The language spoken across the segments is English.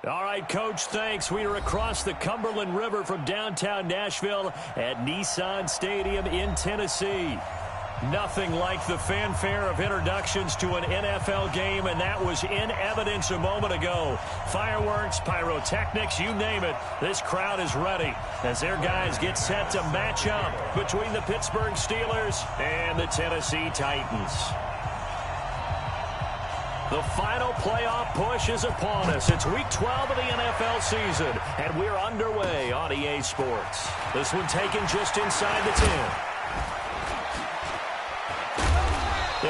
All right, Coach, thanks. We are across the Cumberland River from downtown Nashville at Nissan Stadium in Tennessee. Nothing like the fanfare of introductions to an NFL game, and that was in evidence a moment ago. Fireworks, pyrotechnics, you name it. This crowd is ready as their guys get set to match up between the Pittsburgh Steelers and the Tennessee Titans. The final playoff push is upon us. It's Week 12 of the NFL season, and we're underway on EA Sports. This one taken just inside the 10.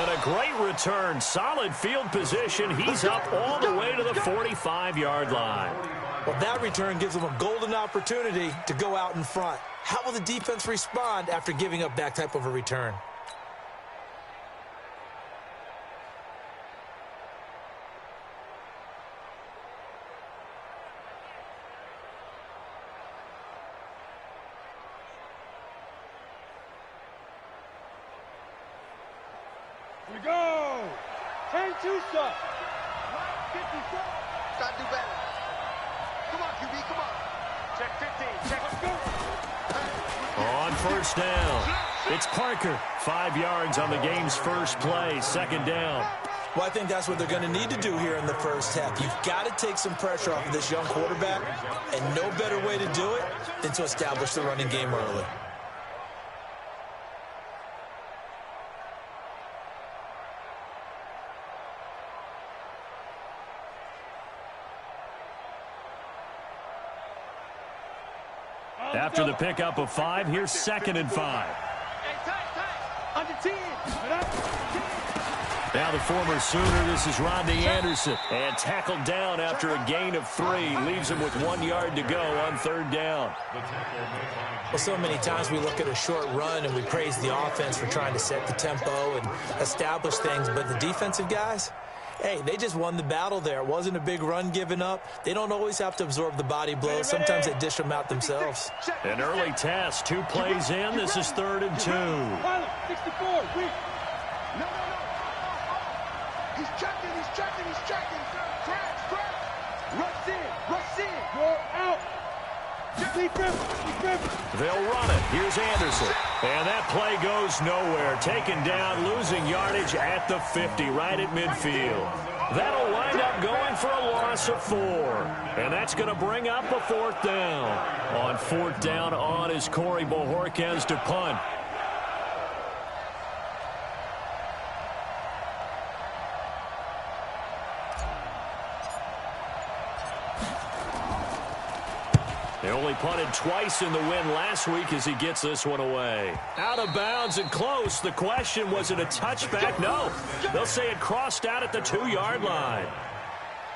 And a great return, solid field position. He's up all the way to the 45-yard line. Well, that return gives them a golden opportunity to go out in front. How will the defense respond after giving up that type of a return? We go! Turn two stuff. Got to do better. Come on, QB, come on. Check 15. Check. Let's go. On first down, it's Parker. 5 yards on the game's first play, second down. Well, I think that's what they're going to need to do here in the first half. You've got to take some pressure off of this young quarterback, and no better way to do it than to establish the running game early. After the pickup of 5, here's 2nd and 5. Under 10. Now the former Sooner, this is Rodney Anderson. And tackled down after a gain of 3. Leaves him with 1 yard to go on third down. Well, so many times we look at a short run and we praise the offense for trying to set the tempo and establish things. But the defensive guys, hey, they just won the battle there. It wasn't a big run given up. They don't always have to absorb the body blows. Sometimes they dish them out themselves. An early test. 2 plays in. This is 3rd and 2. 64. No. He's checking. Rush in. You're out. They'll run it. Here's Anderson. And that play goes nowhere. Taken down, losing yardage at the 50, right at midfield. That'll wind up going for a loss of 4. And that's going to bring up a 4th down. On 4th down on is Corey Bojorquez to punt. They only punted twice in the win last week as he gets this one away. Out of bounds and close. The question, was it a touchback? No. They'll say it crossed out at the 2-yard line.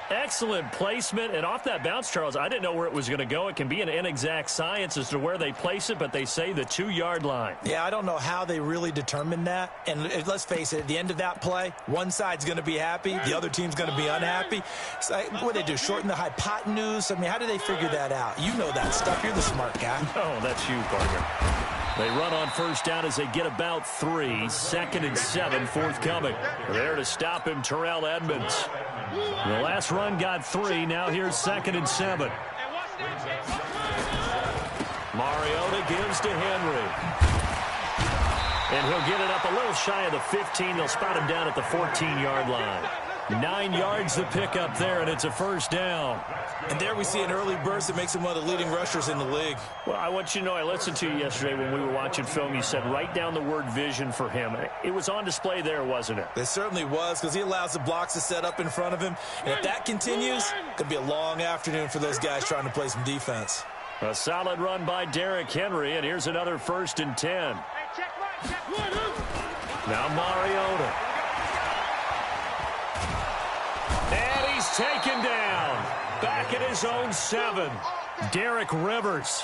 Excellent placement. And off that bounce, Charles, I didn't know where it was going to go. It can be an inexact science as to where they place it, but they say the 2-yard line. Yeah, I don't know how they really determined that. And let's face it, at the end of that play, one side's going to be happy, the other team's going to be unhappy. So, what do they do, shorten the hypotenuse? I mean, how do they figure that out? You know that stuff. You're the smart guy. Oh, that's you, Parker. They run on first down as they get about 3. 2nd and 7 forthcoming. There to stop him, Terrell Edmonds. The last run got 3. Now here's 2nd and 7. Mariota gives to Henry. And he'll get it up a little shy of the 15. They'll spot him down at the 14-yard line. 9 yards the pickup there, and it's a first down. And there we see an early burst that makes him one of the leading rushers in the league. Well, I want you to know, I listened to you yesterday when we were watching film. You said write down the word vision for him. It was on display there, wasn't it? It certainly was, because he allows the blocks to set up in front of him. And if that continues, it could be a long afternoon for those guys trying to play some defense. A solid run by Derrick Henry, and here's another 1st and 10. Now Mariota. And he's taken down. Back at his own 7. Derek Rivers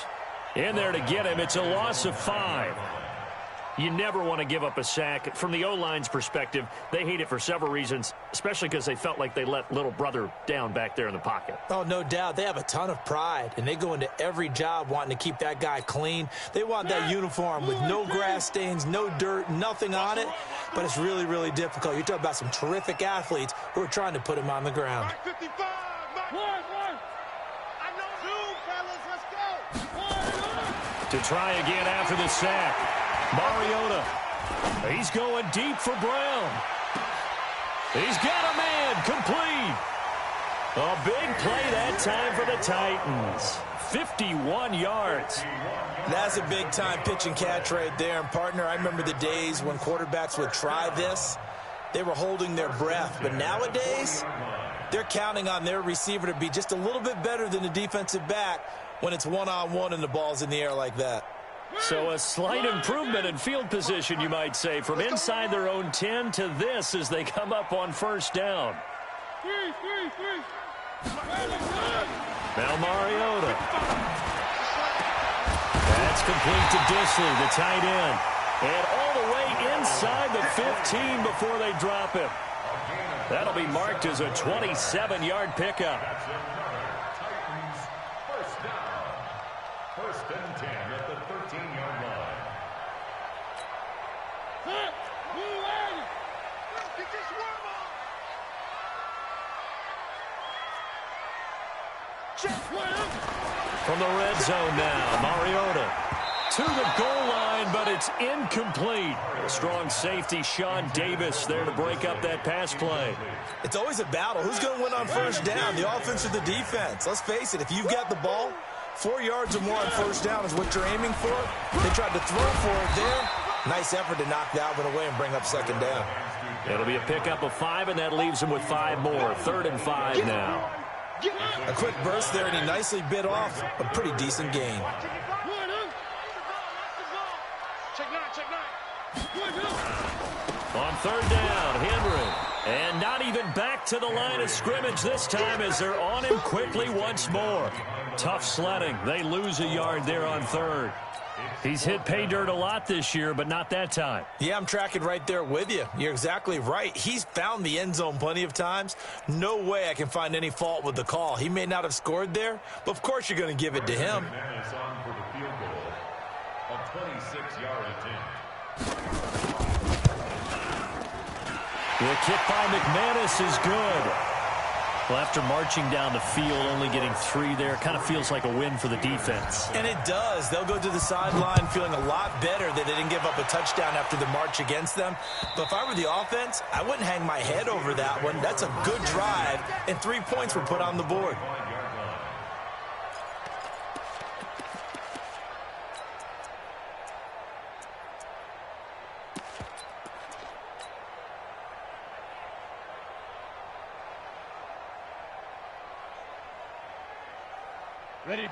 in there to get him. It's a loss of 5. You never want to give up a sack. From the O-line's perspective, they hate it for several reasons, especially because they felt like they let little brother down back there in the pocket. Oh, no doubt. They have a ton of pride, and they go into every job wanting to keep that guy clean. They want that uniform with no grass stains, no dirt, nothing on it, but it's really, really difficult. You're talking about some terrific athletes who are trying to put him on the ground. To try again after the sack. Mariota. He's going deep for Brown. He's got a man. Complete. A big play that time for the Titans. 51 yards. That's a big-time pitch and catch right there. And, partner, I remember the days when quarterbacks would try this. They were holding their breath. But nowadays, they're counting on their receiver to be just a little bit better than the defensive back when it's one-on-one and the ball's in the air like that. So a slight improvement in field position, you might say, from inside their own 10 to this as they come up on first down. Now Mariota. That's complete to Disley, the tight end. And all the way inside the 15 before they drop him. That'll be marked as a 27-yard pickup. First and 10 at the 13-yard line. From the red zone now, Mariota to the goal line, but it's incomplete. Strong safety, Sean Davis, there to break up that pass play. It's always a battle. Who's going to win on first down, the offense or the defense? Let's face it, if you've got the ball, 4 yards or more on first down is what you're aiming for. They tried to throw for it there. Nice effort to knock that one away and bring up second down. It'll be a pickup of 5, and that leaves them with 5 more. 3rd and 5 now. A quick burst there, and he nicely bit off a pretty decent gain. On 3rd down, Henry. And not even back to the line of scrimmage this time as they're on him quickly once more. Tough sledding. They lose a yard there on 3rd. He's hit pay dirt a lot this year, but not that time. Yeah, I'm tracking right there with you. You're exactly right. He's found the end zone plenty of times. No way I can find any fault with the call. He may not have scored there, but of course you're going to give it to him. McManus on for the field goal. A 26-yard attempt. The kick by McManus is good. Well, after marching down the field, only getting 3 there, kind of feels like a win for the defense. And it does. They'll go to the sideline feeling a lot better that they didn't give up a touchdown after the march against them. But if I were the offense, I wouldn't hang my head over that one. That's a good drive, and 3 points were put on the board.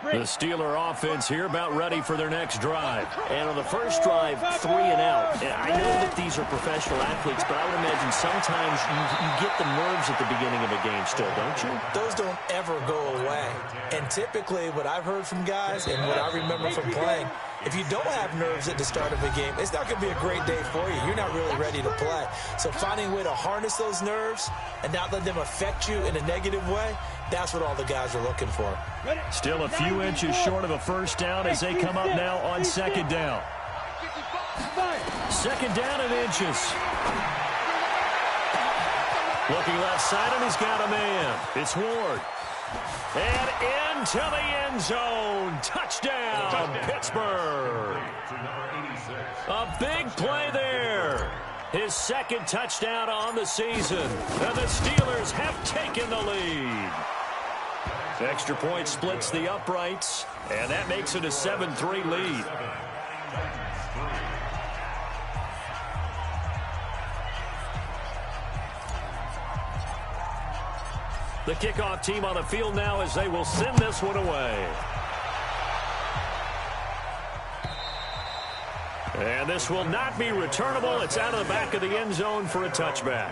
The Steeler offense here about ready for their next drive. And on the first drive, 3 and out. I know that these are professional athletes, but I would imagine sometimes you get the nerves at the beginning of a game still, don't you? Those don't ever go away. And typically what I've heard from guys and what I remember from playing, if you don't have nerves at the start of a game, it's not going to be a great day for you. You're not really ready to play. So finding a way to harness those nerves and not let them affect you in a negative way, that's what all the guys are looking for. Still a few inches short of a first down as they come up now on 2nd down. 2nd down and inches. Looking left side, and he's got a man. It's Ward. And into the end zone. Touchdown, Pittsburgh. A big play there. His 2nd touchdown on the season. And the Steelers have taken the lead. Extra point splits the uprights, and that makes it a 7-3 lead. The kickoff team on the field now as they will send this one away. And this will not be returnable. It's out of the back of the end zone for a touchback.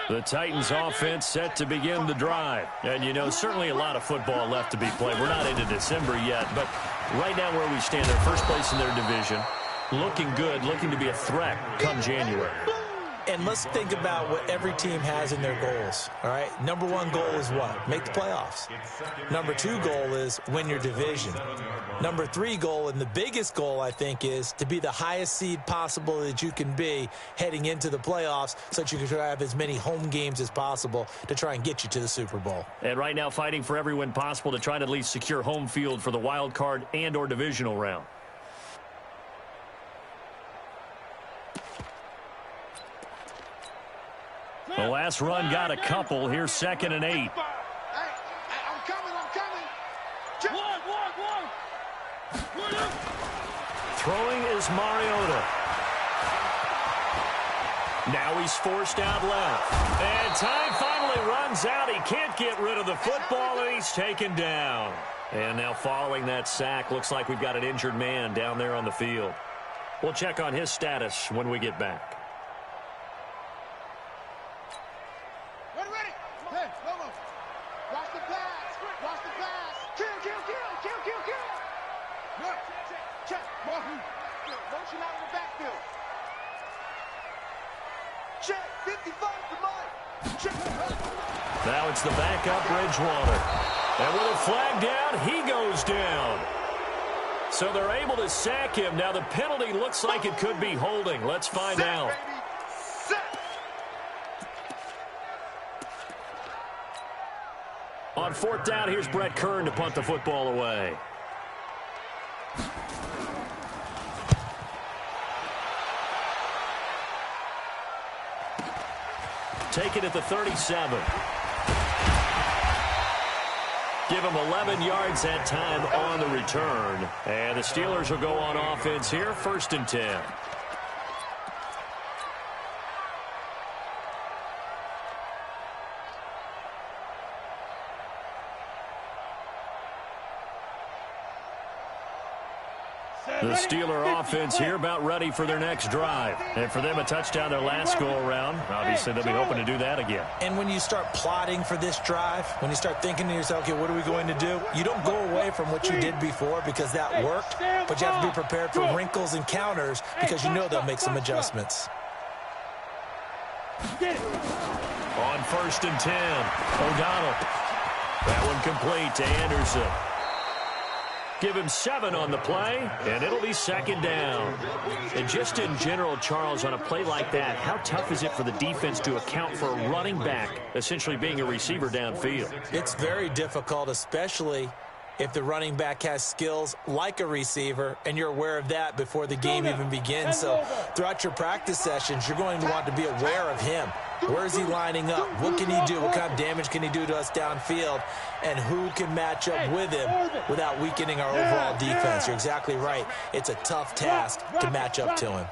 The Titans offense set to begin the drive. And, you know, certainly a lot of football left to be played. We're not into December yet, but right now where we stand, they're first place in their division. Looking good, looking to be a threat come January. And let's think about what every team has in their goals, all right? Number one goal is what? Make the playoffs. Number two goal is win your division. Number three goal, and the biggest goal, I think, is to be the highest seed possible that you can be heading into the playoffs so that you can have as many home games as possible to try and get you to the Super Bowl. And right now fighting for every win possible to try to at least secure home field for the wild card and or divisional round. The last run got a couple. Here's 2nd and 8. Hey, I'm coming. Throwing is Mariota. Now he's forced out left. And time finally runs out. He can't get rid of the football, and he's taken down. And now following that sack, looks like we've got an injured man down there on the field. We'll check on his status when we get back. Motion out of the backfield. Check, 55 to Mike. Check. Now it's the backup Bridgewater. And with a flag down, he goes down. So they're able to sack him. Now the penalty looks like it could be holding. Let's find out. On 4th down, here's Brett Kern to punt the football away. Take it at the 37. Give him 11 yards that time on the return. And the Steelers will go on offense here, 1st and 10. The Steeler offense here about ready for their next drive. And for them, a touchdown their last go-around. Obviously, they'll be hoping to do that again. And when you start plotting for this drive, when you start thinking to yourself, okay, what are we going to do? You don't go away from what you did before because that worked, but you have to be prepared for wrinkles and counters because you know they'll make some adjustments. On 1st and 10, O'Donnell. That one complete to Anderson. Give him 7 on the play, and it'll be 2nd down. And just in general, Charles, on a play like that, how tough is it for the defense to account for a running back essentially being a receiver downfield? It's very difficult, especially if the running back has skills like a receiver, and you're aware of that before the game even begins. So throughout your practice sessions, you're going to want to be aware of him. Where is he lining up? What can he do? What kind of damage can he do to us downfield? And who can match up with him without weakening our overall defense? You're exactly right. It's a tough task to match up to him.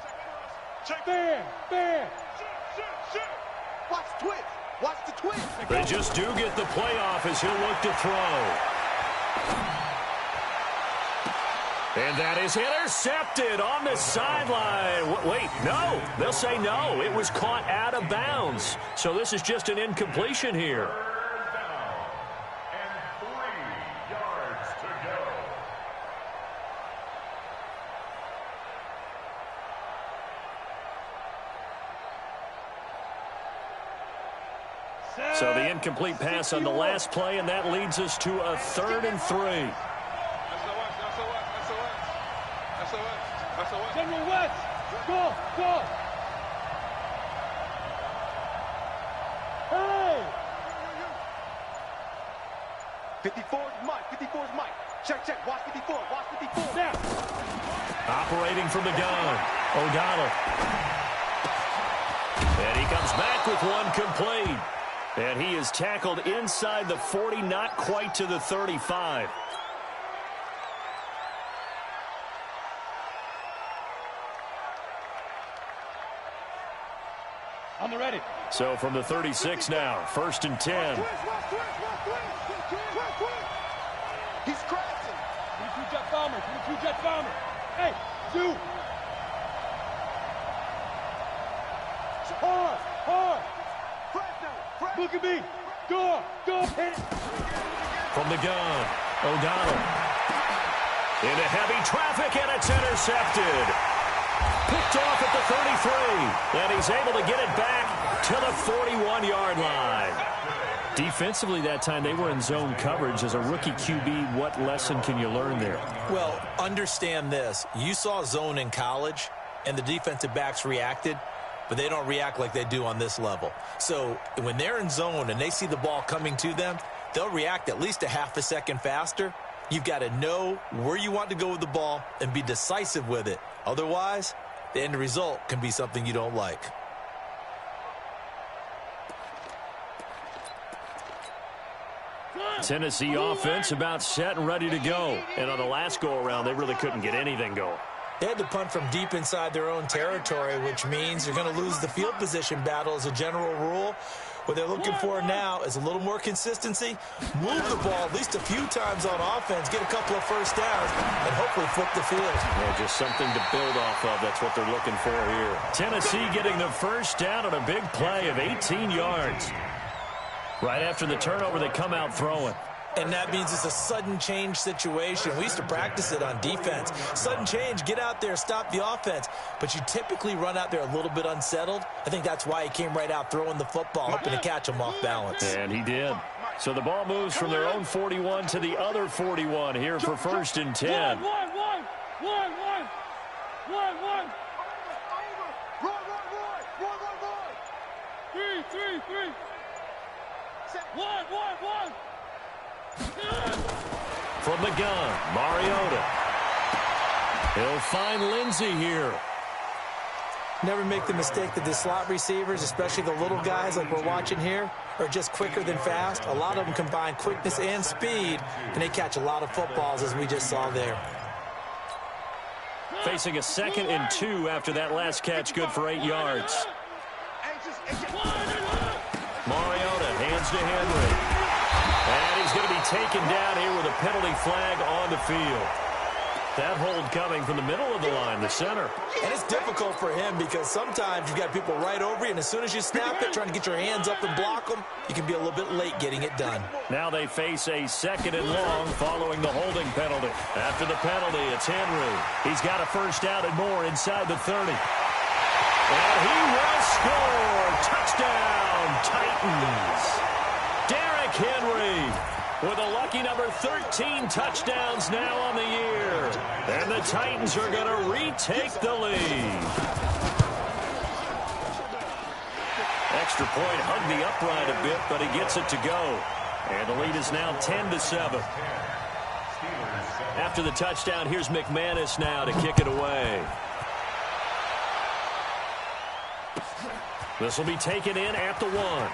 Watch the twist. Watch the twist. They just do get the playoff as he'll look to throw. And that is intercepted on the sideline. Wait, no. They'll say no. It was caught out of bounds. So this is just an incompletion here. 3rd down and 3 yards to go. So the incomplete pass on the last play, and that leads us to a 3rd and 3. General West, go, go. Hey! 54's Mike, 54's Mike. Check, watch 54, watch 54. Now. Operating from the gun, O'Donnell. And he comes back with one complete. And he is tackled inside the 40, not quite to the 35. I'm ready. So from the 36 now, 1st and 10. He's crashing. 22 jet bomber, 22 jet bomber. Hey, shoot. Hard. Look at me. Go, hit it. From the gun, O'Donnell. Into heavy traffic, and it's intercepted. Picked off at the 33. And he's able to get it back to the 41-yard line. Defensively that time, they were in zone coverage. As a rookie QB, what lesson can you learn there? Well, understand this. You saw zone in college, and the defensive backs reacted, but they don't react like they do on this level. So when they're in zone and they see the ball coming to them, they'll react at least a half a second faster. You've got to know where you want to go with the ball and be decisive with it. Otherwise, the end result can be something you don't like. Tennessee offense about set and ready to go. And on the last go-around, they really couldn't get anything going. They had to punt from deep inside their own territory, which means you're going to lose the field position battle as a general rule. What they're looking for now is a little more consistency, move the ball at least a few times on offense, get a couple of first downs, and hopefully flip the field. Yeah, just something to build off of. That's what they're looking for here. Tennessee getting the first down on a big play of 18 yards. Right after the turnover, they come out throwing. And that means it's a sudden change situation. We used to practice it on defense. Sudden change, get out there, stop the offense. But you typically run out there a little bit unsettled. I think that's why he came right out throwing the football, hoping to catch him off balance. And he did. So the ball moves from their own 41 to the other 41 here for first and 10. One. Three. One. From the gun, Mariota. He'll find Lindsey here. Never make the mistake that the slot receivers, especially the little guys like we're watching here, are just quicker than fast. A lot of them combine quickness and speed, and they catch a lot of footballs, as we just saw there. Facing a 2nd and 2 after that last catch, good for 8 yards. Mariota hands to Henry. And he's going to be taken down here with a penalty flag on the field. That hold coming from the middle of the line, the center. And it's difficult for him because sometimes you've got people right over you, and as soon as you snap it, trying to get your hands up and block them, you can be a little bit late getting it done. Now they face a 2nd and long following the holding penalty. After the penalty, it's Henry. He's got a first down and more inside the 30. And he will score. Touchdown, Titans. Derrick Henry with a lucky number 13 touchdowns now on the year. And the Titans are going to retake the lead. Extra point hugged the upright a bit, but he gets it to go. And the lead is now 10-7. After the touchdown, here's McManus now to kick it away. This will be taken in at the 1.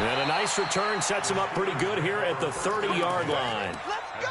And a nice return sets him up pretty good here at the 30-yard line. Let's go!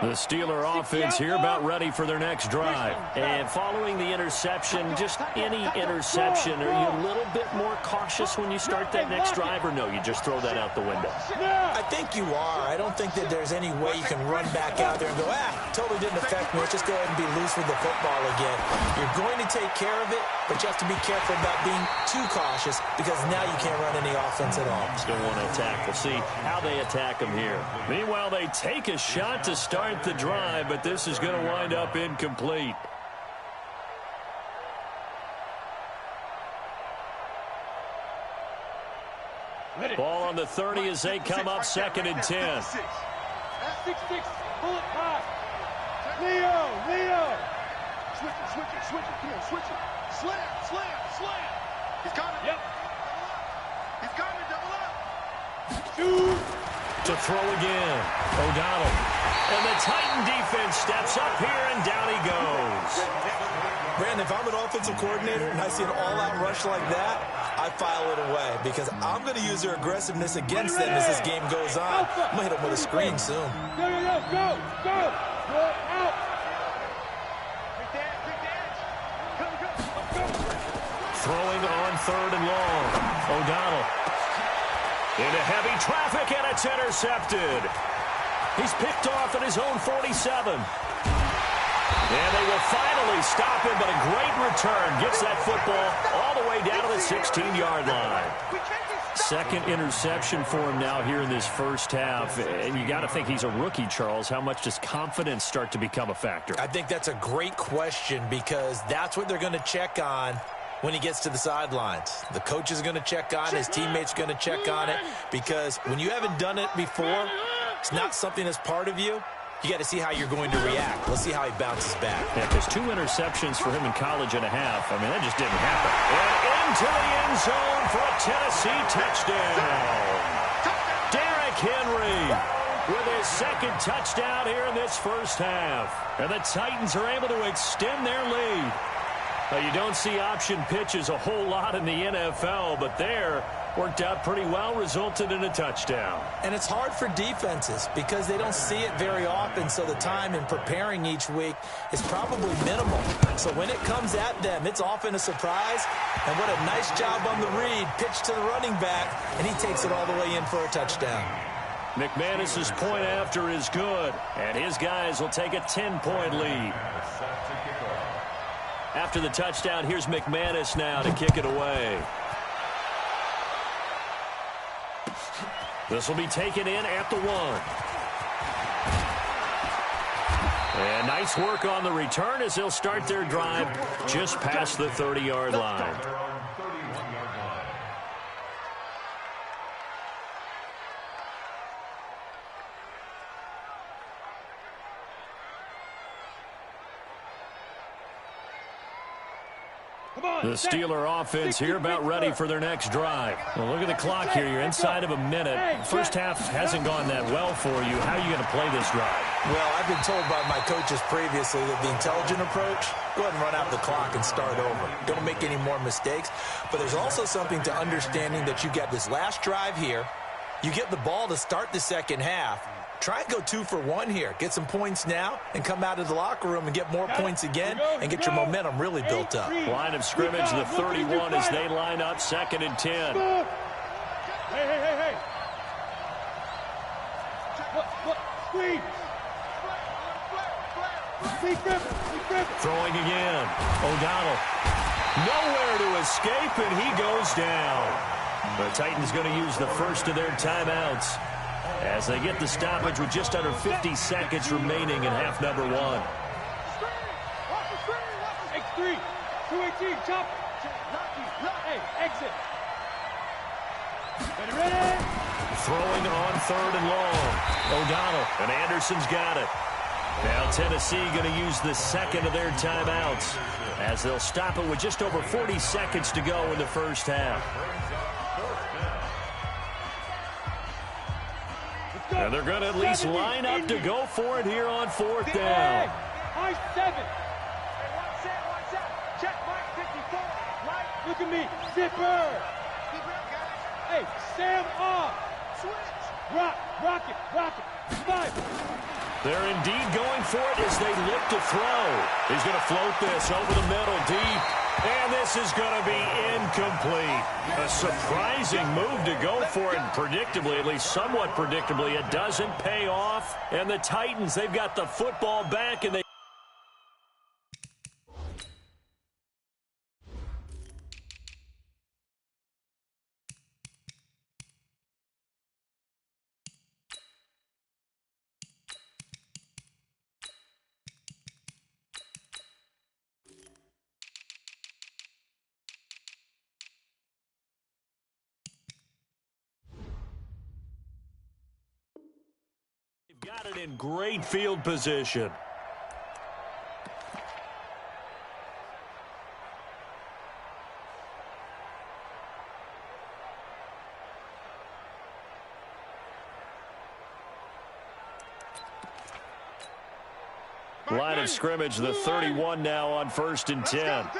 The Steeler offense here about ready for their next drive. And following the interception, just any interception, are you a little bit more cautious when you start that next drive, or no, you just throw that out the window? I think you are. I don't think that there's any way you can run back out there and go, totally didn't affect me. Let's just go ahead and be loose with the football again. You're going to take care of it, but you have to be careful about being too cautious because now you can't run any offense at all. Still want to attack. We'll see how they attack them here. Meanwhile, they take a shot to start the drive, but this is going to wind up incomplete. Ball on the 30 as they come up 2nd and 10. 6-6. Pull it high. Leo. Switch it. Come on, switch it. Slam. He's coming. Yep. He's coming. Double up. Shoot. To throw again. O'Donnell. And the Titan defense steps up here, and down he goes. Brandon, if I'm an offensive coordinator and I see an all-out rush like that, I file it away because I'm going to use their aggressiveness against them as this game goes on. I'm going to hit them with a screen soon. Go. Out. Throwing on 3rd and long. O'Donnell. Into heavy traffic, and it's intercepted. He's picked off at his own 47. And they will finally stop him, but a great return. Gets that football all the way down to the 16-yard line. Second interception for him now here in this first half. And you got to think he's a rookie, Charles. How much does confidence start to become a factor? I think that's a great question because that's what they're going to check on when he gets to the sidelines. The coach is going to check on it. His teammates are going to check on it because when you haven't done it before, it's not something that's part of you. You got to see how you're going to react. Let's see how he bounces back. Yeah, because 2 interceptions for him in college and a half. I mean, that just didn't happen. And into the end zone for a Tennessee touchdown. Derrick Henry with his second touchdown here in this first half. And the Titans are able to extend their lead. You don't see option pitches a whole lot in the NFL, but there worked out pretty well, resulted in a touchdown. And it's hard for defenses because they don't see it very often, so the time in preparing each week is probably minimal. So when it comes at them, it's often a surprise. And what a nice job on the read. Pitch to the running back, and he takes it all the way in for a touchdown. McManus's point after is good, and his guys will take a 10-point lead. After the touchdown, here's McManus now to kick it away. This will be taken in at the 1. And nice work on the return as they'll start their drive just past the 30-yard line. The Steeler offense here about ready for their next drive. Well, look at the clock here. You're inside of a minute. First half hasn't gone that well for you. How are you going to play this drive? Well, I've been told by my coaches previously that the intelligent approach, go ahead and run out the clock and start over. Don't make any more mistakes. But there's also something to understanding that you get this last drive here. You get the ball to start the second half. Try and go 2 for 1 here. Get some points now and come out of the locker room and get more points again and get your momentum really built up. Line of scrimmage, the 31 as they line up 2nd and 10. Hey. Screen. Throwing again. O'Donnell. Nowhere to escape, and he goes down. The Titans going to use the first of their timeouts as they get the stoppage with just under 50 seconds remaining in half number 1. X3, 218, chop. Hey, exit. Ready? Throwing on 3rd and long. O'Donnell, and Anderson's got it. Now Tennessee going to use the second of their timeouts as they'll stop it with just over 40 seconds to go in the first half. And they're going to at least line up to go for it here on 4th down. High 7. Check Mike 54. Right. Look at me. Zipper. Hey, Sam off. Switch. Rock it. 5. They're indeed going for it as they look to throw. He's going to float this over the middle deep. And this is going to be incomplete. A surprising move to go for it. And predictably, at least somewhat predictably, it doesn't pay off. And the Titans, they've got the football back, and they... got it in great field position. Line of scrimmage, the 31 now on 1st and 10. Gonna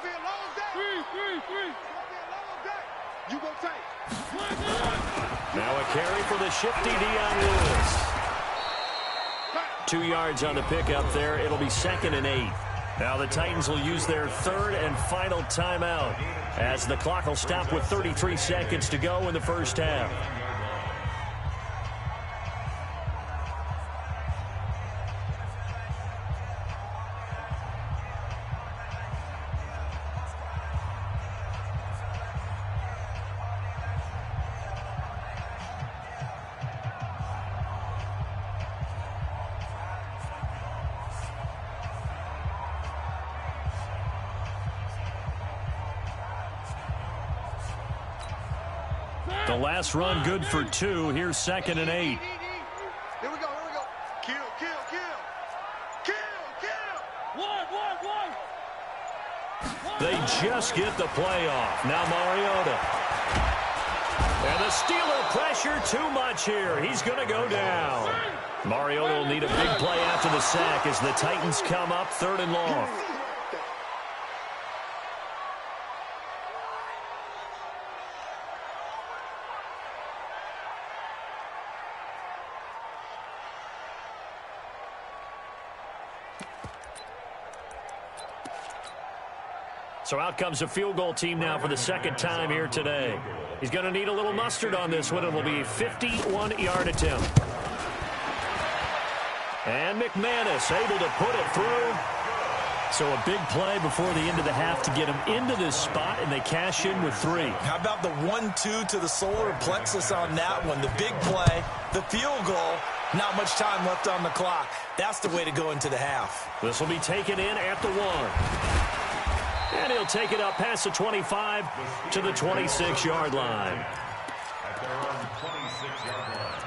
be a long day. Three. You gonna take. Now a carry for the shifty Dion Lewis. 2 yards on the pickup there. It'll be 2nd and 8. Now the Titans will use their 3rd and final timeout as the clock will stop with 33 seconds to go in the first half. The last run good for 2. Here's 2nd and 8. Here we go. Kill. They just get the play off. Now Mariota. And the Steeler pressure too much here. He's going to go down. Mariota will need a big play after the sack as the Titans come up 3rd and long. So out comes a field goal team now for the 2nd time here today. He's going to need a little mustard on this one. It will be a 51-yard attempt. And McManus able to put it through. So a big play before the end of the half to get him into this spot, and they cash in with 3. How about the 1-2 to the solar plexus on that one? The big play, the field goal, not much time left on the clock. That's the way to go into the half. This will be taken in at the 1. And he'll take it up past the 25 to the 26-yard line. At their own 26-yard line.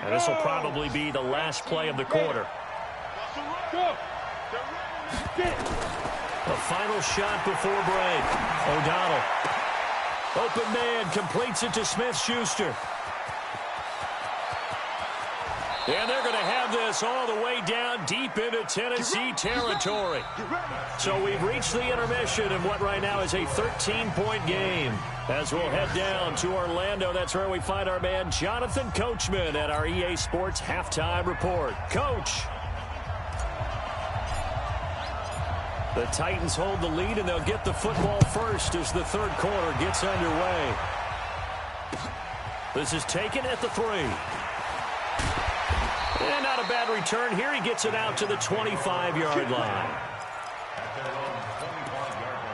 And this will probably be the last play of the quarter. The final shot before break. O'Donnell. Open man completes it to Smith-Schuster. And they're going to have this all the way down deep into Tennessee territory. So we've reached the intermission in what right now is a 13-point game. As we'll head down to Orlando, that's where we find our man Jonathan Coachman at our EA Sports Halftime Report. Coach. The Titans hold the lead, and they'll get the football first as the 3rd quarter gets underway. This is taken at the 3. And not a bad return here. He gets it out to the 25-yard line. At their own 25-yard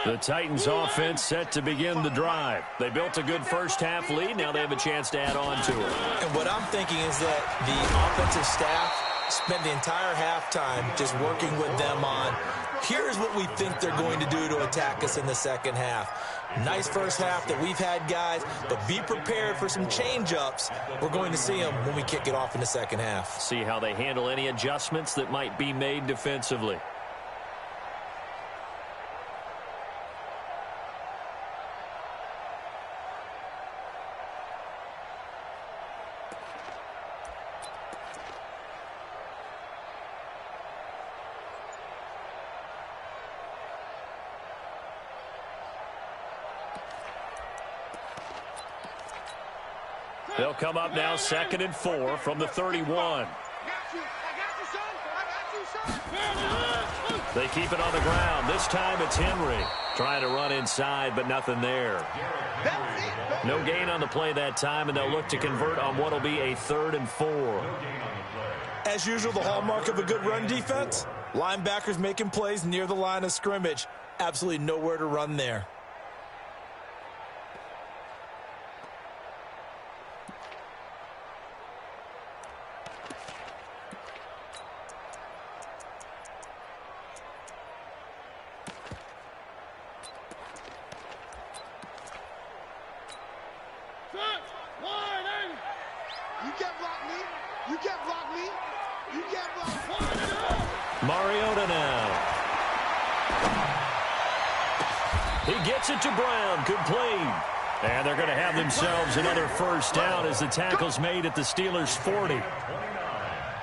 line. The Titans offense set to begin the drive. They built a good first-half lead. Now they have a chance to add on to it. And what I'm thinking is that the offensive staff spent the entire halftime just working with them on, here's what we think they're going to do to attack us in the 2nd half. Nice first half that we've had, guys, but be prepared for some change-ups. We're going to see them when we kick it off in the 2nd half. See how they handle any adjustments that might be made defensively. They'll come up now 2nd and 4 from the 31. They keep it on the ground. This time it's Henry trying to run inside, but nothing there. No gain on the play that time, and they'll look to convert on what will be a 3rd and 4. As usual, the hallmark of a good run defense, linebackers making plays near the line of scrimmage. Absolutely nowhere to run there. Mariota now. He gets it to Brown. Complete. And they're going to have themselves another first down as the tackle's made at the Steelers' 40.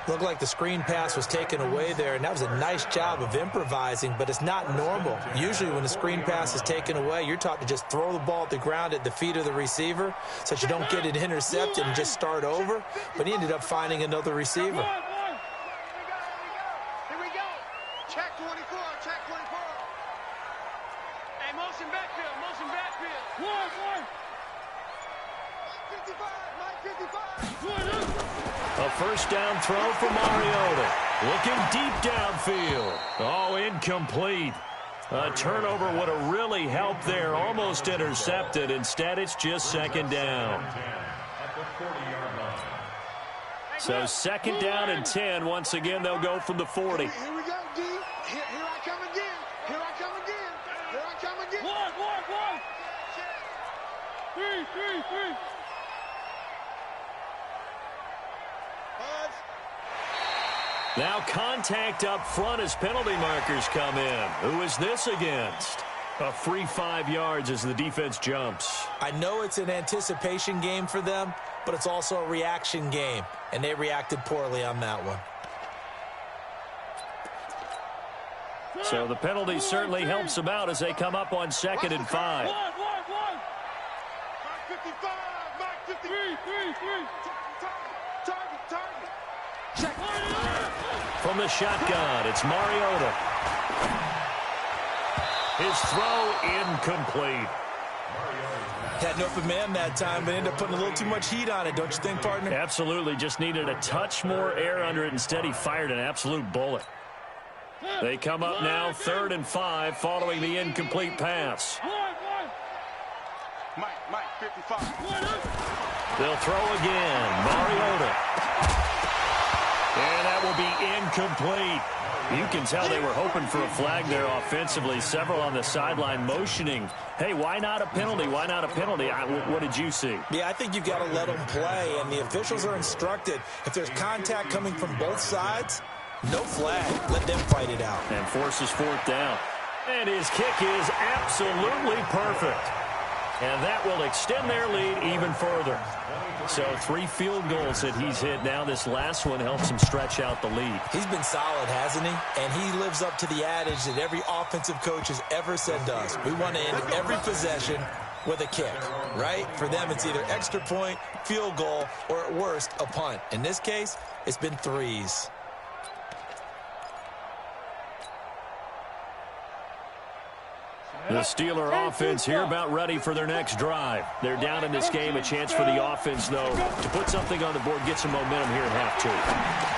Looked like the screen pass was taken away there, and that was a nice job of improvising, but it's not normal. Usually when the screen pass is taken away, you're taught to just throw the ball at the ground at the feet of the receiver so that you don't get it intercepted and just start over, but he ended up finding another receiver. Here we go. Check 24. Check 24. Hey, motion backfield. Motion backfield. 55. A first down throw for Mariota. Looking deep downfield. Oh, incomplete. A turnover would have really helped there. Almost intercepted. Instead, it's just second down. So second down and 10. Once again, they'll go from the 40. Here we go, D. Here I come again. Here I come again. Here I come again. One. Three. Now contact up front as penalty markers come in. Who is this against? A free 5 yards as the defense jumps. I know it's an anticipation game for them, but it's also a reaction game, and they reacted poorly on that one. So the penalty certainly helps them out as they come up on second and 5. One. Mark 55. Mark 53. Target. Check. From the shotgun, it's Mariota. His throw incomplete. Had an open man that time, but ended up putting a little too much heat on it, don't you think, partner? Absolutely. Just needed a touch more air under it. Instead, he fired an absolute bullet. They come up now, 3rd and 5, following the incomplete pass. Mike 55. They'll throw again. Mariota. And that will be incomplete. You can tell they were hoping for a flag there offensively. Several on the sideline motioning, hey, why not a penalty? Why not a penalty? What did you see? Yeah, I think you've got to let them play, and the officials are instructed. If there's contact coming from both sides, no flag. Let them fight it out. And forces 4th down. And his kick is absolutely perfect. And that will extend their lead even further. So 3 field goals that he's hit now. This last one helps him stretch out the lead. He's been solid, hasn't he? And he lives up to the adage that every offensive coach has ever said to us. We want to end every possession with a kick, right? For them, it's either extra point, field goal, or at worst, a punt. In this case, it's been 3s. The Steeler offense here about ready for their next drive. They're down in this game. A chance for the offense, though, to put something on the board, get some momentum here at half 2.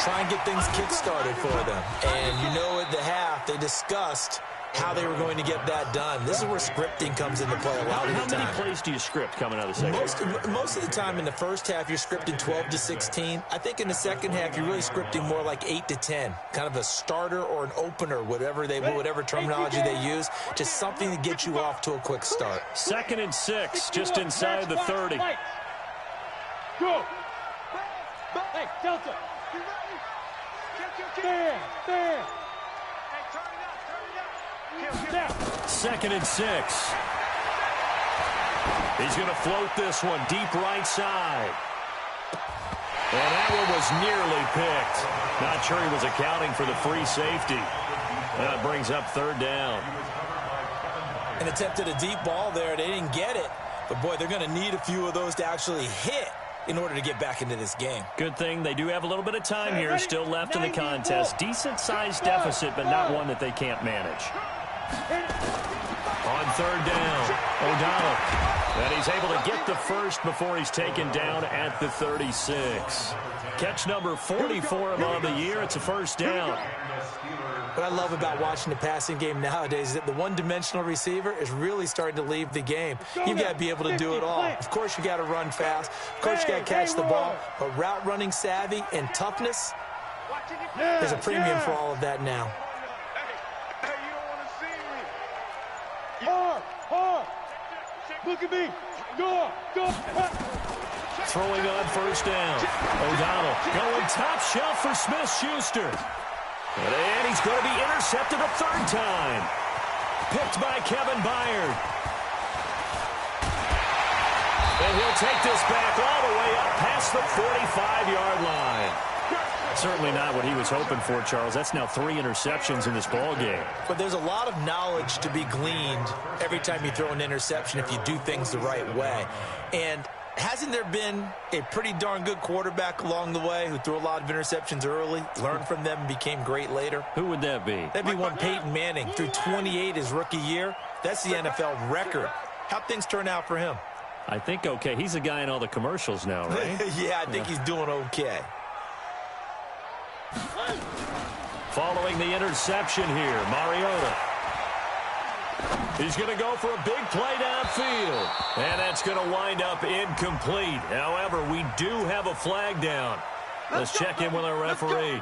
Try and get things kick-started for them. And you know at the half, they discussed how they were going to get that done. This is where scripting comes into play a lot of the time. How many plays do you script coming out of the second? Most of the time in the first half, you're scripting 12 to 16. I think in the second half, you're really scripting more like 8 to 10. Kind of a starter or an opener, whatever terminology they use. Just something to get you off to a quick start. 2nd and 6, just inside the 30. Go. Hey, Delta. Stand. Hey, turn it up. 2nd and 6. He's going to float this one deep right side. And that one was nearly picked. Not sure he was accounting for the free safety. That brings up 3rd down. And attempted a deep ball there. They didn't get it. But, boy, they're going to need a few of those to actually hit in order to get back into this game. Good thing they do have a little bit of time here still left in the contest. Decent-sized deficit, but not one that they can't manage. On 3rd down, O'Donnell. And he's able to get the first before he's taken down at the 36. Catch number 44 of the year. It's a 1st down. What I love about watching the passing game nowadays is that the one-dimensional receiver is really starting to leave the game. You've got to be able to do it all. Of course, you got to run fast. Of course, you got to catch the ball. But route running savvy and toughness, there's a premium for all of that now. Hey, you don't want to see me. Hard. Look at me. Go. Throwing on 1st down. O'Donnell going top shelf for Smith-Schuster. And he's going to be intercepted a 3rd time. Picked by Kevin Byard. And he'll take this back all the way up past the 45-yard line. Certainly not what he was hoping for, Charles. That's now 3 interceptions in this ball game. But there's a lot of knowledge to be gleaned every time you throw an interception if you do things the right way. And hasn't there been a pretty darn good quarterback along the way who threw a lot of interceptions early, learned from them, and became great later? Who would that be? That'd be one Peyton Manning. Threw 28 his rookie year. That's the NFL record. How'd things turn out for him? I think okay. He's a guy in all the commercials now, right? Yeah, I think he's doing okay. Following the interception here, Mariota. He's going to go for a big play downfield. And that's going to wind up incomplete. However, we do have a flag down. Let's check in with our referee.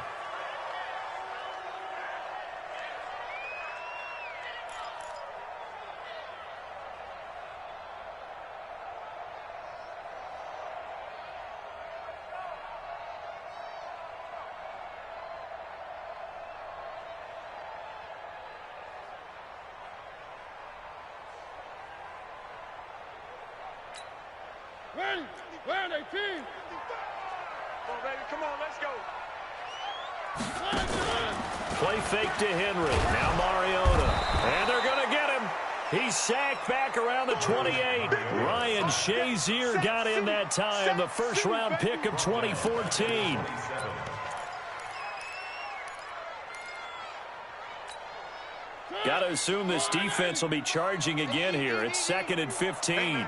Ready? Round 18. Come on, baby. Come on, let's go. Play fake to Henry. Now Mariota. And they're going to get him. He's sacked back around the 28. Ryan Shazier got in that time, the first-round pick of 2014. Got to assume this defense will be charging again here. It's 2nd and 15. Hey, man.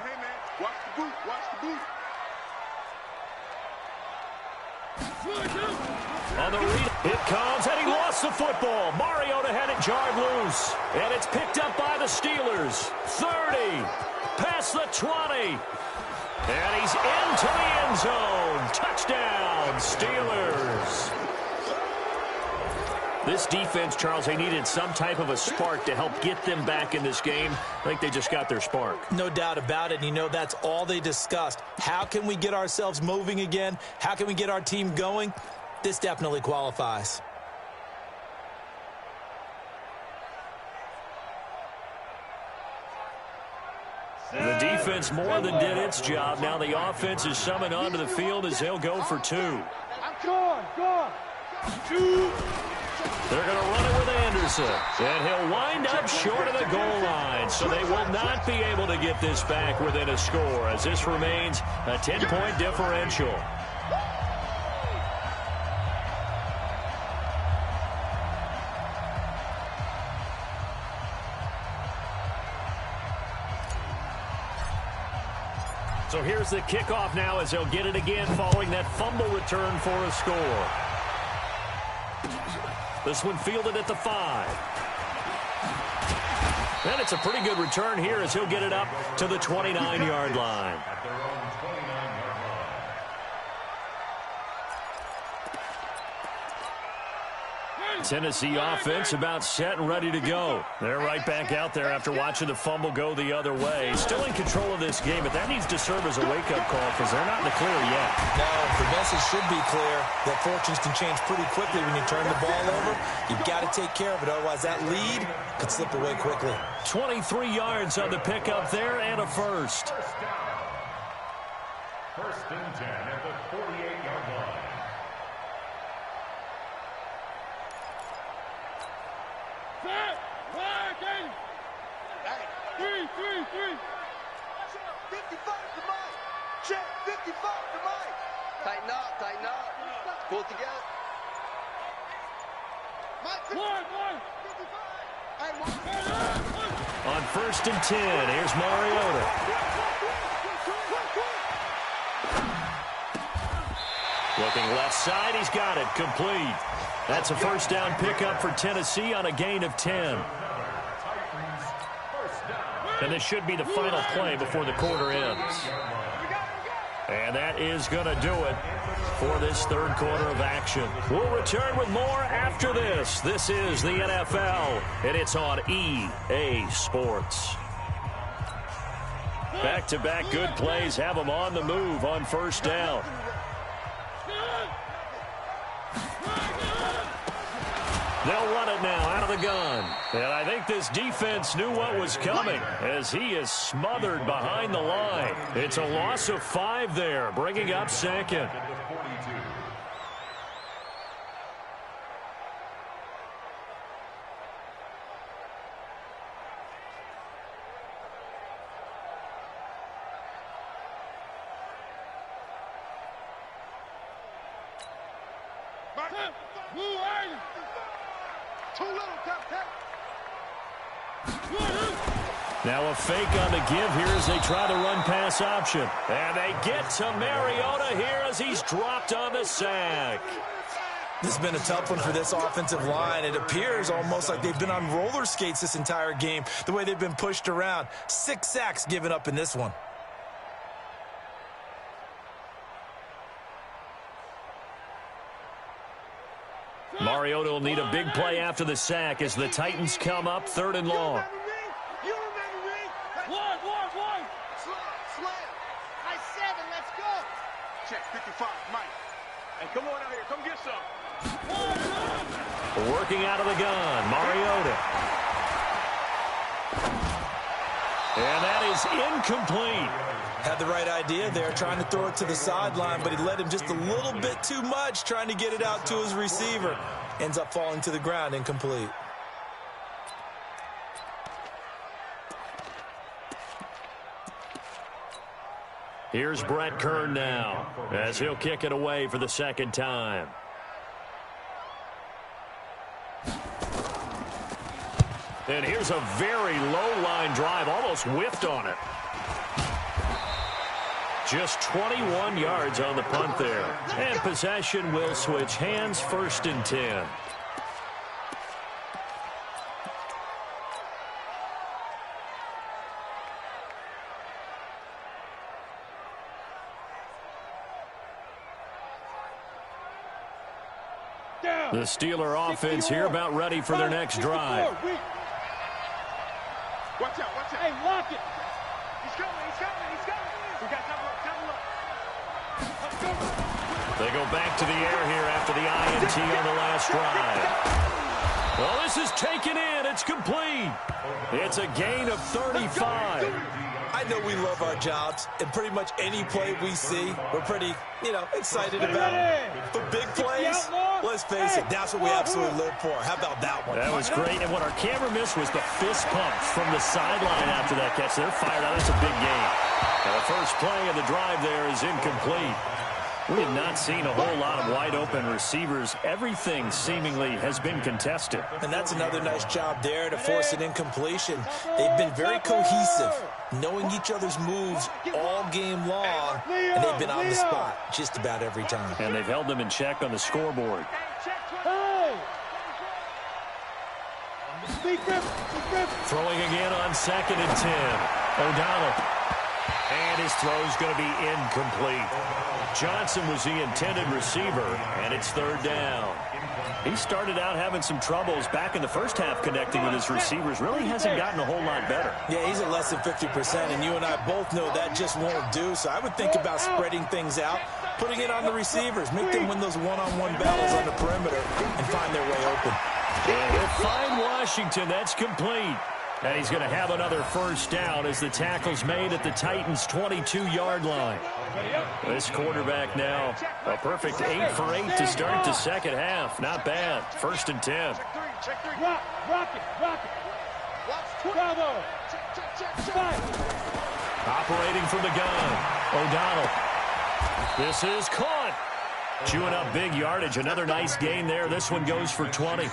Watch the boot. Watch the boot. On the read, it comes, and he lost the football. Mariota had it jarred loose, and it's picked up by the Steelers. 30, past the 20, and he's into the end zone. Touchdown, Steelers. This defense, Charles, they needed some type of a spark to help get them back in this game. I think they just got their spark. No doubt about it. And you know, that's all they discussed. How can we get ourselves moving again? How can we get our team going? This definitely qualifies. The defense more than did its job. Now the offense is summoned onto the field as they'll go for 2. Go. Shoot. They're going to run it with Anderson, and he'll wind up short of the goal line, so they will not be able to get this back within a score as this remains a 10-point differential. So here's the kickoff now as they'll get it again following that fumble return for a score. This one fielded at the 5. And it's a pretty good return here as he'll get it up to the 29-yard line. At their own 29-yard line. Tennessee offense about set and ready to go. They're right back out there after watching the fumble go the other way. Still in control of this game, but that needs to serve as a wake-up call because they're not in the clear yet. No, the message should be clear that fortunes can change pretty quickly when you turn the ball over. You've got to take care of it, otherwise that lead could slip away quickly. 23 yards on the pickup there and a first. First and 10 at the 48-yard line. Set. Working. 3. 55 to Mike. Check. 55 to Mike. Tighten up. Pull it together. Mike, 1. On first and 10, here's Mariota. Looking left side, he's got it, complete. That's a first down pickup for Tennessee on a gain of 10. And this should be the final play before the quarter ends. And that is going to do it for this third quarter of action. We'll return with more after this. This is the NFL, and it's on EA Sports. Back-to-back good plays have them on the move on first down. They'll run it now out of the gun. And I think this defense knew what was coming as he is smothered behind the line. It's a loss of 5 there, bringing up second. Now a fake on the give here as they try the run-pass option. And they get to Mariota here as he's dropped on the sack. This has been a tough one for this offensive line. It appears almost like they've been on roller skates this entire game, the way they've been pushed around. 6 sacks given up in this one. Mariota will need a big play after the sack as the Titans come up 3rd and long. You remember me? One. Slam. High 7, let's go. Check 55, Mike. Hey, come on out here. Come get some. Working out of the gun, Mariota. And that is incomplete. Had the right idea there, trying to throw it to the sideline, but he led him just a little bit too much, trying to get it out to his receiver. Ends up falling to the ground, incomplete. Here's Brett Kern now, as he'll kick it away for the 2nd time. And here's a very low-line drive, almost whiffed on it. Just 21 yards on the punt there. And possession will switch hands, 1st and 10. The Steeler offense here about ready for their next drive. Watch out. Hey, lock it. He's coming. We got time. They go back to the air here after the INT on the last drive. Well, this is taken in. It's complete. It's a gain of 35. I know we love our jobs, and pretty much any play we see, we're pretty, excited about. But big plays, let's face it, that's what we absolutely live for. How about that one? That was great, and what our camera missed was the fist pumps from the sideline after that catch. They're fired out. That's a big game. And the first play of the drive there is incomplete. We have not seen a whole lot of wide-open receivers. Everything seemingly has been contested. And that's another nice job there to force an incompletion. They've been very cohesive, knowing each other's moves all game long, and they've been on the spot just about every time. And they've held them in check on the scoreboard. Throwing again on 2nd and 10. O'Donnell. And his throw's going to be incomplete. Johnson was the intended receiver, and it's 3rd down. He started out having some troubles back in the first half connecting with his receivers. Really hasn't gotten a whole lot better. Yeah, he's at less than 50%, and you and I both know that just won't do. So I would think about spreading things out, putting it on the receivers, make them win those one-on-one battles on the perimeter, and find their way open. And he'll find Washington. That's complete. And he's going to have another 1st down as the tackle's made at the Titans' 22-yard line. This quarterback now, a perfect 8 for 8 to start the 2nd half. Not bad. 1st and 10. Rock it. Bravo. Operating from the gun, O'Donnell. This is caught. Chewing up big yardage. Another nice gain there. This one goes for 20.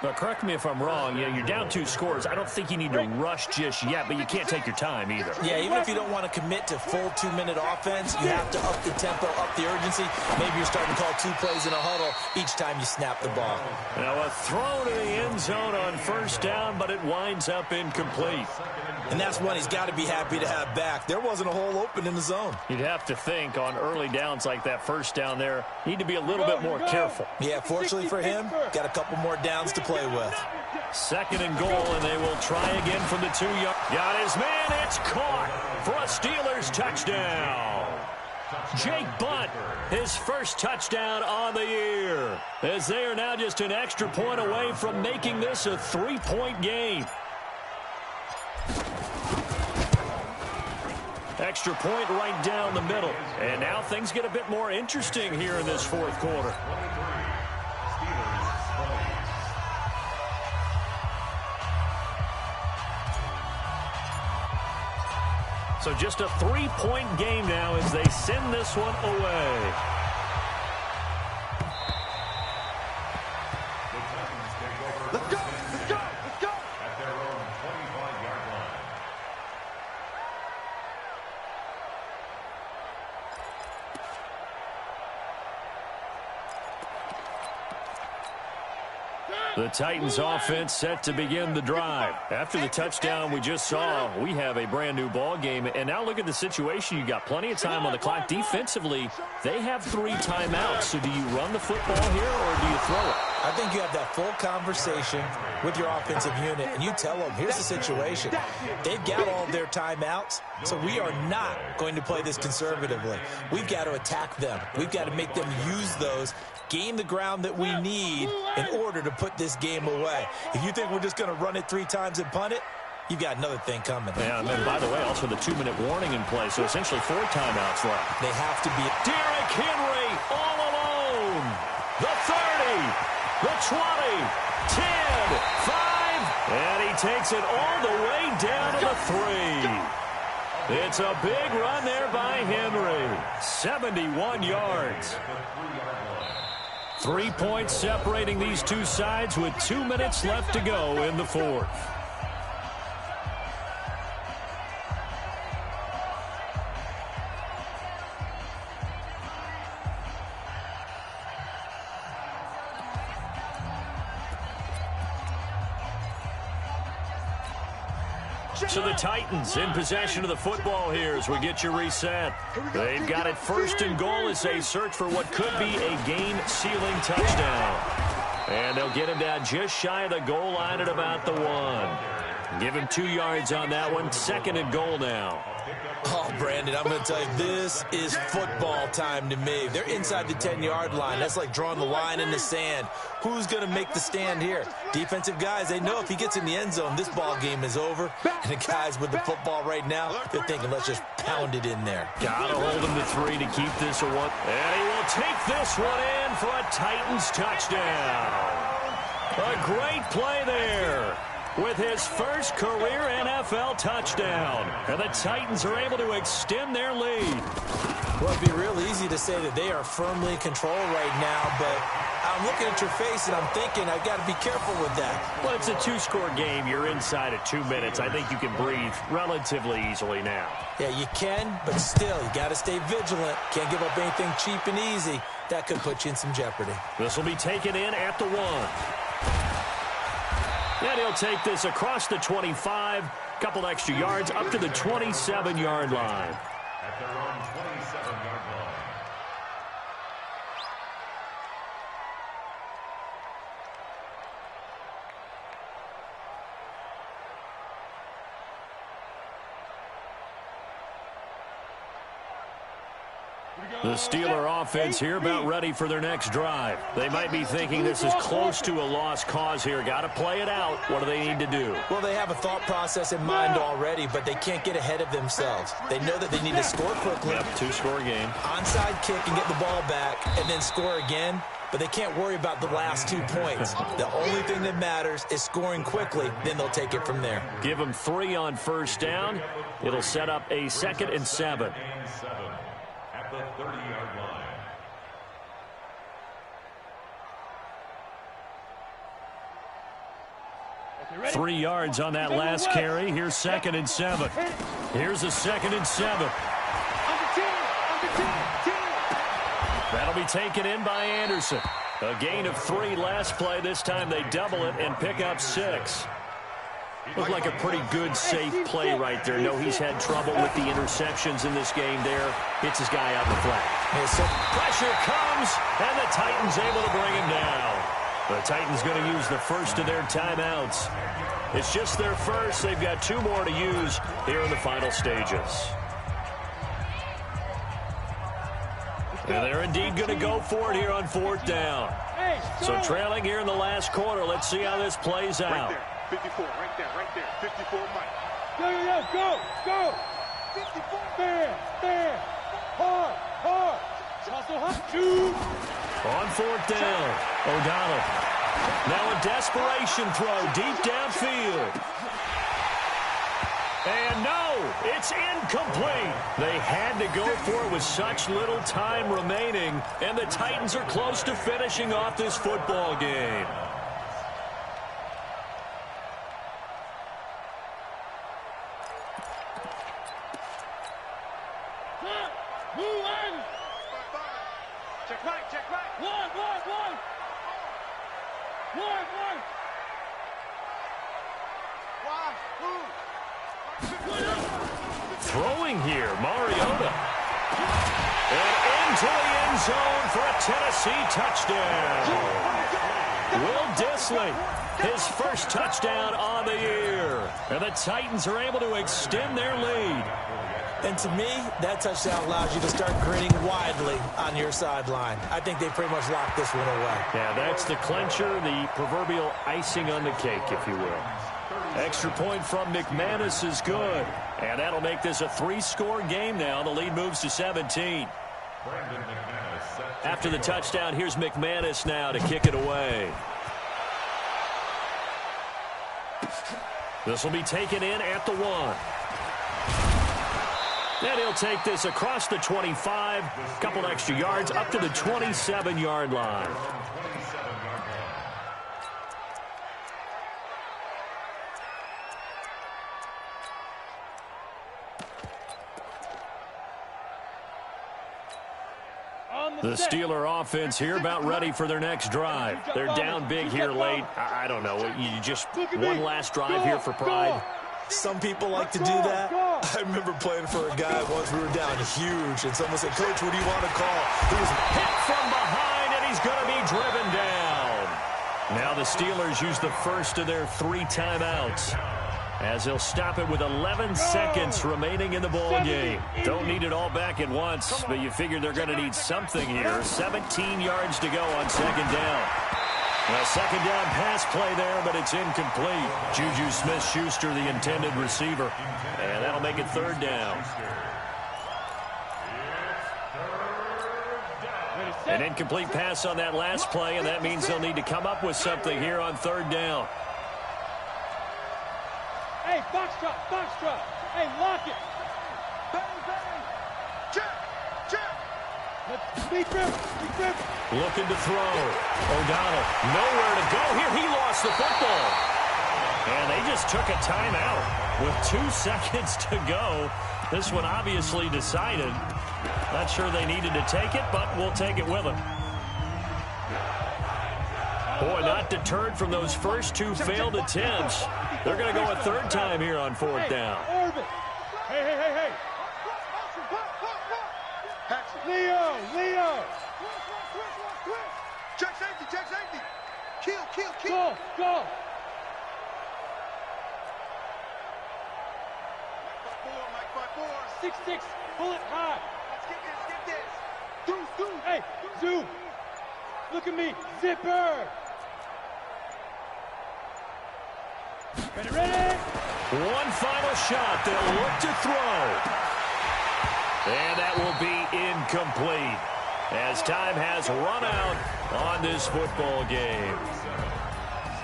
Now, correct me if I'm wrong. You're down 2 scores. I don't think you need to rush just yet, but you can't take your time either. Yeah, even if you don't want to commit to full 2-minute offense, you have to up the tempo, up the urgency. Maybe you're starting to call 2 plays in a huddle each time you snap the ball. Now, a throw to the end zone on 1st down, but it winds up incomplete. And that's one he's got to be happy to have back. There wasn't a hole open in the zone. You'd have to think on early downs like that 1st down there, need to be a little bit more careful. Yeah, fortunately for him, got a couple more downs to play with. 2nd and goal, and they will try again from the 2-yard. Got his man. It's caught for a Steelers touchdown. Jake Butt, his 1st touchdown on the year, as they are now just an extra point away from making this a 3-point game. Extra point right down the middle. And now things get a bit more interesting here in this 4th quarter. So just a 3-point game now as they send this one away. Let's go. At their own 25-yard line. The Titans offense set to begin the drive. After the touchdown we just saw, we have a brand new ball game. And now look at the situation. You got plenty of time on the clock. Defensively, they have 3 timeouts. So do you run the football here or do you throw it? I think you have that full conversation with your offensive unit, and you tell them, here's the situation. They've got all their timeouts, so we are not going to play this conservatively. We've got to attack them. We've got to make them use those, gain the ground that we need in order to put this game away. If you think we're just going to run it 3 times and punt it, you've got another thing coming. Yeah, and then, by the way, also the 2-minute warning in play, so essentially 4 timeouts left. They have to be. Derrick Henry all alone. The 30. The 20, 10, 5, and he takes it all the way down to the 3. It's a big run there by Henry. 71 yards. 3 points separating these two sides with 2 minutes left to go in the 4th. So the Titans in possession of the football here as we get you reset. They've got it 1st and goal as they search for what could be a game-sealing touchdown. And they'll get him down just shy of the goal line at about the 1. Give him 2 yards on that one. 2nd and goal now. Oh, Brandon, I'm going to tell you, this is football time to me. They're inside the 10-yard line. That's like drawing the line in the sand. Who's going to make the stand here? Defensive guys, they know if he gets in the end zone, this ball game is over. And the guys with the football right now, they're thinking, let's just pound it in there. Got to hold him to 3 to keep this a 1. And he will take this one in for a Titans touchdown. A great play there with his first career NFL touchdown. And the Titans are able to extend their lead. Well, it'd be real easy to say that they are firmly in control right now, but I'm looking at your face and I'm thinking I've got to be careful with that. Well, it's a 2-score game. You're inside at 2 minutes. I think you can breathe relatively easily now. Yeah, you can, but still, you got to stay vigilant. Can't give up anything cheap and easy. That could put you in some jeopardy. This will be taken in at the 1. And he'll take this across the 25, couple extra yards up to the 27-yard line. At their own 27-yard line. '" The Steeler offense here about ready for their next drive. They might be thinking this is close to a lost cause here. Got to play it out. What do they need to do? Well, they have a thought process in mind already, but they can't get ahead of themselves. They know that they need to score quickly. Yep, 2-score game. Onside kick and get the ball back and then score again, but they can't worry about the last 2 points. The only thing that matters is scoring quickly, then they'll take it from there. Give them 3 on 1st down. It'll set up a 2nd and 7. At the 30-yard line. 3 yards on that last carry. Here's 2nd and 7. Here's a 2nd and 7. That'll be taken in by Anderson. A gain of 3 last play. This time they double it and pick up 6. Looked like a pretty good, safe play right there. No, he's had trouble with the interceptions in this game there. Hits his guy out in the flat. So pressure comes, and the Titans able to bring him down. The Titans going to use the first of their timeouts. It's just their first. They've got 2 more to use here in the final stages. And they're indeed going to go for it here on 4th down. So trailing here in the last quarter. Let's see how this plays out. 54, right there, 54, Mike. Go! 54, fair, hard, shoot. On 4th down, O'Donnell. Now a desperation throw deep downfield. And no, it's incomplete. They had to go for it with such little time remaining, and the Titans are close to finishing off this football game. Check right. Throwing here, Mariota. And into the end zone for a Tennessee touchdown. Will Dissly, his first touchdown on the year. And the Titans are able to extend their lead. And to me, that touchdown allows you to start grinning widely on your sideline. I think they pretty much locked this one away. Yeah, that's the clincher, the proverbial icing on the cake, if you will. Extra point from McManus is good. And that'll make this a 3-score game now. The lead moves to 17. After the touchdown, here's McManus now to kick it away. This will be taken in at the 1. And he'll take this across the 25, couple extra yards, up to the 27-yard line. The Steeler offense here about ready for their next drive. They're down big here late. I don't know. You just one last drive here for pride. Some people like to do that. I remember playing for a guy once. We were down huge, and someone said, "Coach, what do you want to call?" He was hit from behind, and he's going to be driven down. Now the Steelers use the first of their 3 timeouts, as they'll stop it with 11 seconds remaining in the ball game. Don't need it all back at once, but you figure they're going to need something here. 17 yards to go on second down. A second down pass play there, but it's incomplete. Juju Smith-Schuster, the intended receiver. And that'll make it third down. An incomplete pass on that last play, and that means they'll need to come up with something here on third down. Hey, box drop. Hey, lock it. Bang, bang. Check. Let's be Looking to throw. O'Donnell, nowhere to go here. He lost the football. And they just took a timeout with 2 seconds to go. This one obviously decided. Not sure they needed to take it, but we'll take it with them. Boy, not deterred from those first 2 failed attempts. They're going to go a third time here on fourth down. Hey. Leo. Check safety. Kill. Go. Mike 5-4. 6-6. Pull it high. Let's get this. Zoom. Hey, zoom. Look at me. Zipper. Ready? One final shot. They'll look to throw. And that will be incomplete, as time has run out on this football game.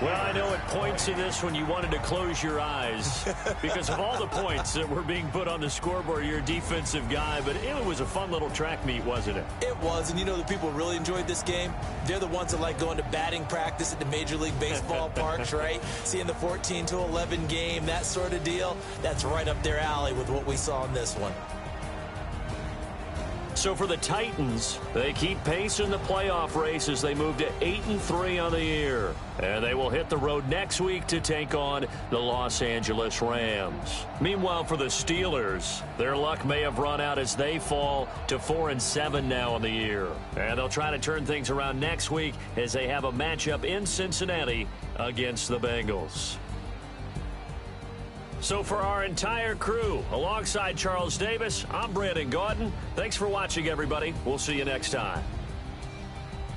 Well, I know at points in this when you wanted to close your eyes because of all the points that were being put on the scoreboard. You're a defensive guy, but it was a fun little track meet, wasn't it? It was, and you know the people really enjoyed this game? They're the ones that like going to batting practice at the Major League Baseball parks, right? Seeing the 14-11 game, that sort of deal. That's right up their alley with what we saw in this one. So for the Titans, they keep pace in the playoff race as they move to 8-3 on the year. And they will hit the road next week to take on the Los Angeles Rams. Meanwhile, for the Steelers, their luck may have run out as they fall to 4-7 now on the year. And they'll try to turn things around next week as they have a matchup in Cincinnati against the Bengals. So for our entire crew, alongside Charles Davis, I'm Brandon Gaudin. Thanks for watching, everybody. We'll see you next time.